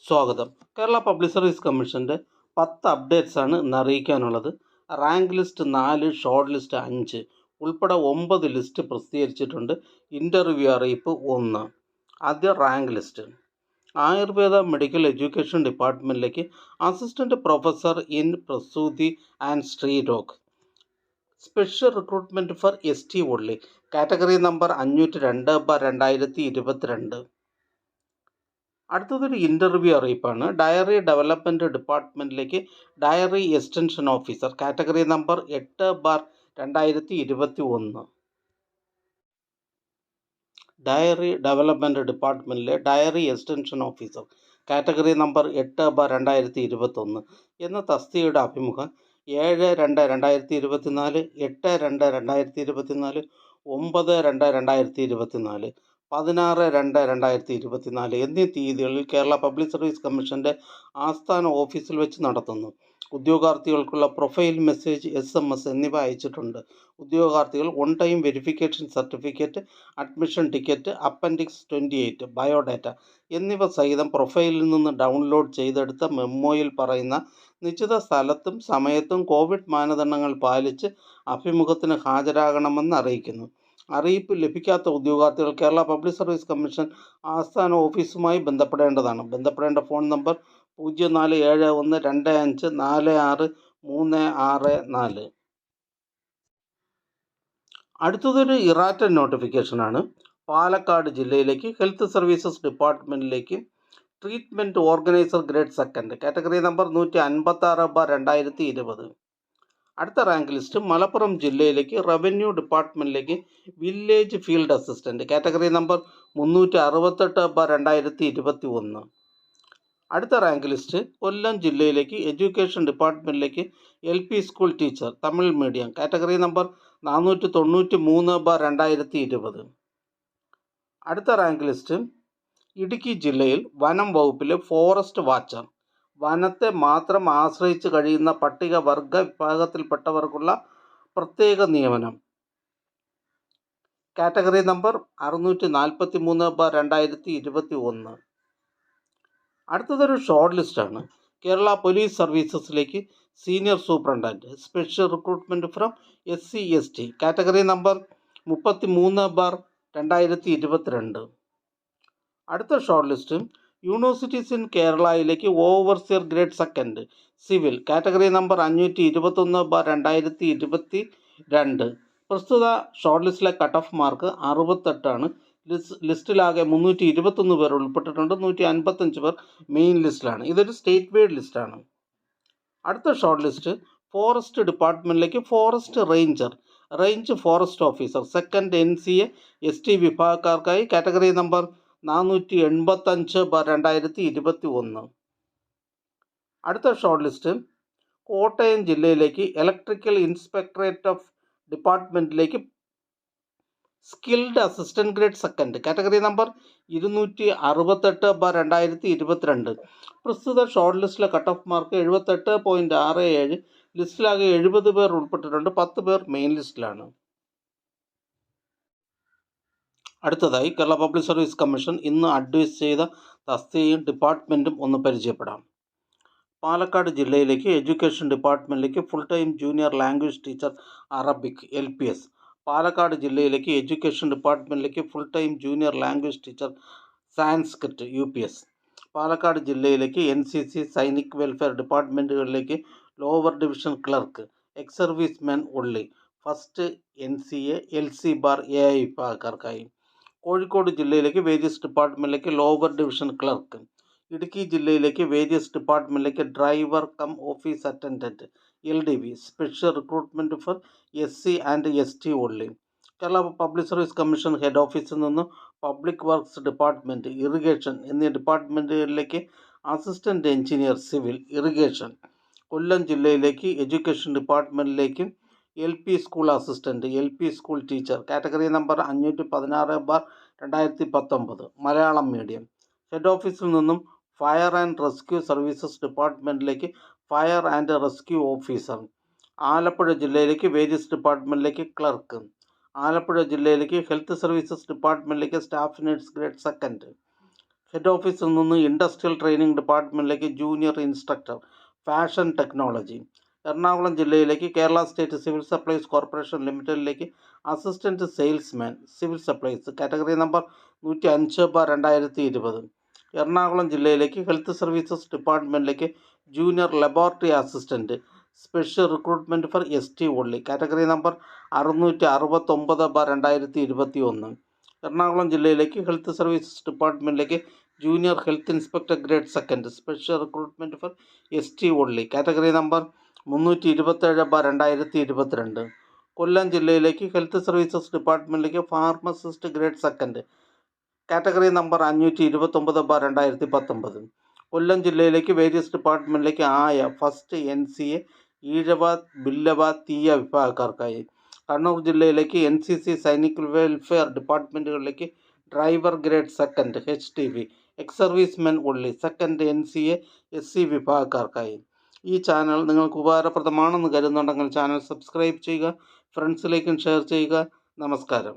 സ്വാഗതം. Kerala public service കമ്മീഷൻ്റെ 10 അപ്ഡേറ്റ്സാണ് ഇന്ന് അറിയിക്കാനുള്ളത്. റാങ്ക് ലിസ്റ്റ് 4, ഷോർട്ട് ലിസ്റ്റ് 5 ഉൾപ്പെടെ 9 ലിസ്റ്റ് പ്രസിദ്ധീകരിച്ചിട്ടുണ്ട്. ഇൻ്റർവ്യൂ അറിയിപ്പ് 1. ആദ്യം rank list. Ayurveda medical education ഡിപ്പാർട്ട്മെൻറ്റിലേക്ക് assistant professor in Prasuti and Streerog. Special recruitment for ST only. Category number 502/2022. അടുത്തതൊരു ഇൻ്റർവ്യൂ അറിയിപ്പാണ്. ഡയറി ഡെവലപ്മെൻറ്റ് ഡിപ്പാർട്ട്മെൻറ്റിലേക്ക് dairy extension officer. Category number 8/2021. Dairy development ഡിപ്പാർട്ട്മെൻറ്റിലെ dairy extension officer. Category number 8/2021 എന്ന തസ്തികയുടെ അഭിമുഖം 7/2/2024, 8/2/2024, 9/2/2024, 16/2/2024 എന്നീ തീയതികളിൽ കേരള പബ്ലിക് സർവീസ് കമ്മീഷൻ്റെ ആസ്ഥാന ഓഫീസിൽ വെച്ച് നടത്തുന്നു. ഉദ്യോഗാർത്ഥികൾക്കുള്ള പ്രൊഫൈൽ മെസ്സേജ്, SMS എന്നിവ അയച്ചിട്ടുണ്ട്. ഉദ്യോഗാർത്ഥികൾ on time verification certificate, admission ticket, appendix 28, biodata എന്നിവ സഹിതം പ്രൊഫൈലിൽ നിന്ന് ഡൗൺലോഡ് ചെയ്തെടുത്ത മെമ്മോയിൽ പറയുന്ന നിശ്ചിത സ്ഥലത്തും സമയത്തും കോവിഡ് മാനദണ്ഡങ്ങൾ പാലിച്ച് അഭിമുഖത്തിന് ഹാജരാകണമെന്ന് അറിയിക്കുന്നു. അറിയിപ്പ് ലഭിക്കാത്ത ഉദ്യോഗാർത്ഥികൾ കേരള പബ്ലിക് സർവീസ് കമ്മീഷൻ ആസ്ഥാന ഓഫീസുമായി ബന്ധപ്പെടേണ്ടതാണ്. ബന്ധപ്പെടേണ്ട ഫോൺ നമ്പർ 0471254636. അടുത്തതൊരു ഇറാറ്റൻ നോട്ടിഫിക്കേഷനാണ്. പാലക്കാട് ജില്ലയിലേക്ക് ഹെൽത്ത് സർവീസസ് ഡിപ്പാർട്ട്മെൻറ്റിലേക്ക് treatment organiser grade 2, category number 156/2020. അടുത്ത റാങ്ക് ലിസ്റ്റ്. മലപ്പുറം ജില്ലയിലേക്ക് റവന്യൂ ഡിപ്പാർട്ട്മെൻറ്റിലേക്ക് village field assistant. Category number 368/2021. അടുത്ത റാങ്ക് ലിസ്റ്റ്. കൊല്ലം ജില്ലയിലേക്ക് എഡ്യൂക്കേഷൻ ഡിപ്പാർട്ട്മെൻറ്റിലേക്ക് LP school teacher, Tamil medium. Category number 493/2020. അടുത്ത റാങ്ക് ലിസ്റ്റ്. ഇടുക്കി ജില്ലയിൽ വനം വകുപ്പിലെ ഫോറസ്റ്റ് വാച്ചർ. വനത്തെ മാത്രം ആശ്രയിച്ച് കഴിയുന്ന പട്ടികവർഗ വിഭാഗത്തിൽപ്പെട്ടവർക്കുള്ള പ്രത്യേക നിയമനം. Category number 643/2021. അടുത്തതൊരു ഷോർട്ട് ലിസ്റ്റാണ്. കേരള പോലീസ് സർവീസസിലേക്ക് senior superintendent. Special recruitment from SC/ST. Category number 33/2022. അടുത്ത ഷോർട്ട് ലിസ്റ്റ്. യൂണിവേഴ്സിറ്റീസ് ഇൻ കേരളയിലേക്ക് overseer grade 2 civil. Category number 521/2022. പ്രസ്തുത ഷോർട്ട് ലിസ്റ്റിലെ കട്ട് ഓഫ് മാർക്ക് 68 ലിസ്റ്റിലാകെ 321 പേർ ഉൾപ്പെട്ടിട്ടുണ്ട്. 155 പേർ മെയിൻ ലിസ്റ്റിലാണ്. ഇതൊരു സ്റ്റേറ്റ് വൈഡ് ലിസ്റ്റാണ്. അടുത്ത ഷോർട്ട് ലിസ്റ്റ്. ഫോറസ്റ്റ് ഡിപ്പാർട്ട്മെൻറ്റിലേക്ക് forest range forest officer 2nd NCA ST വിഭാഗക്കാർക്കായി. Category number 485/2021. അടുത്ത ഷോർട്ട് ലിസ്റ്റ്. കോട്ടയം ജില്ലയിലേക്ക് ഇലക്ട്രിക്കൽ ഇൻസ്പെക്ടറേറ്റ് ഓഫ് ഡിപ്പാർട്ട്മെൻറ്റിലേക്ക് skilled assistant grade 2, category number 268/2022. പ്രസ്തുത ഷോർട്ട് ലിസ്റ്റിലെ കട്ട് ഓഫ് മാർക്ക് 78.67. ലിസ്റ്റിലാകെ 70 പേർ ഉൾപ്പെട്ടിട്ടുണ്ട്. 10 പേർ മെയിൻ ലിസ്റ്റിലാണ്. അടുത്തതായി കേരള പബ്ലിക് സർവീസ് കമ്മീഷൻ ഇന്ന് അഡ്വൈസ് ചെയ്ത തസ്തികയും ഡിപ്പാർട്ട്മെൻറ്റും ഒന്ന് പരിചയപ്പെടാം. പാലക്കാട് ജില്ലയിലേക്ക് എഡ്യൂക്കേഷൻ ഡിപ്പാർട്ട്മെൻറ്റിലേക്ക് full time junior language teacher Arabic LPS. Palakkad ജില്ലയിലേക്ക് എഡ്യൂക്കേഷൻ ഡിപ്പാർട്ട്മെൻറ്റിലേക്ക് full time junior language teacher Sanskrit UPS. Palakkad ജില്ലയിലേക്ക് NCC സൈനിക് വെൽഫെയർ ഡിപ്പാർട്ട്മെൻറ്റുകളിലേക്ക് lower division clerk, ex service men only, first NCA LC/AI വിഭാഗക്കാർക്കായി. കോഴിക്കോട് ജില്ലയിലേക്ക് വേരിയസ് ഡിപ്പാർട്ട്മെൻറ്റിലേക്ക് ലോവർ ഡിവിഷൻ ക്ലർക്ക്. ഇടുക്കി ജില്ലയിലേക്ക് various ഡിപ്പാർട്ട്മെൻറ്റിലേക്ക് driver cum office attendant LDV. Special recruitment for SC and ST only. Kerala public service commission head ഓഫീസിൽ നിന്ന് public works department, irrigation എന്നീ ഡിപ്പാർട്ട്മെൻറ്റുകളിലേക്ക് assistant engineer civil irrigation. Kollam ജില്ലയിലേക്ക് എഡ്യൂക്കേഷൻ ഡിപ്പാർട്ട്മെൻറ്റിലേക്ക് LP school assistant, LP school teacher. Category number 516/2019, Malayalam medium. Head ഓഫീസിൽ നിന്നും fire and rescue services ഡിപ്പാർട്ട്മെൻറ്റിലേക്ക് fire and rescue officer. Alappuzha ജില്ലയിലേക്ക് വേരിയസ് ഡിപ്പാർട്ട്മെൻറ്റിലേക്ക് ക്ലർക്ക്. ആലപ്പുഴ ജില്ലയിലേക്ക് ഹെൽത്ത് സർവീസസ് ഡിപ്പാർട്ട്മെൻറ്റിലേക്ക് സ്റ്റാഫ് നഴ്സ് ഗ്രേഡ് 2. ഹെഡ് ഓഫീസിൽ നിന്ന് industrial training ഡിപ്പാർട്ട്മെൻറ്റിലേക്ക് junior instructor fashion technology. Ernakulam ജില്ലയിലേക്ക് Kerala state civil supplies corporation ലിമിറ്റഡിലേക്ക് assistant salesman civil supplies category number 105/2020. Ernakulam ജില്ലയിലേക്ക് ഹെൽത്ത് സർവീസസ് ഡിപ്പാർട്ട്മെൻറ്റിലേക്ക് junior laboratory assistant special recruitment for ST only category number 669/2021. Ernakulam ജില്ലയിലേക്ക് health services ഡിപ്പാർട്ട്മെൻറ്റിലേക്ക് junior health inspector grade second special recruitment for ST only category number 327/2022. Kollam ജില്ലയിലേക്ക് health services ഡിപ്പാർട്ട്മെൻറ്റിലേക്ക് pharmacist grade second category number 529/2019. Kollam ജില്ലയിലേക്ക് various ഡിപ്പാർട്ട്മെൻറ്റിലേക്ക് first NCA Ezhava Billava Thiyya വിഭാഗക്കാർക്കായി. കണ്ണൂർ ജില്ലയിലേക്ക് NCC Sainik welfare ഡിപ്പാർട്ട്മെൻറ്റുകളിലേക്ക് driver grade second HTV ex servicemen only second NCA SC വിഭാഗക്കാർക്കായി. ഈ channel നിങ്ങൾക്ക് ഉപകാരപ്രദമാണെന്ന് കരുതുന്നുണ്ടെങ്കിൽ ചാനൽ സബ്സ്ക്രൈബ് ചെയ്യുക, ഫ്രണ്ട്സിലേക്കും ഷെയർ ചെയ്യുക. നമസ്കാരം.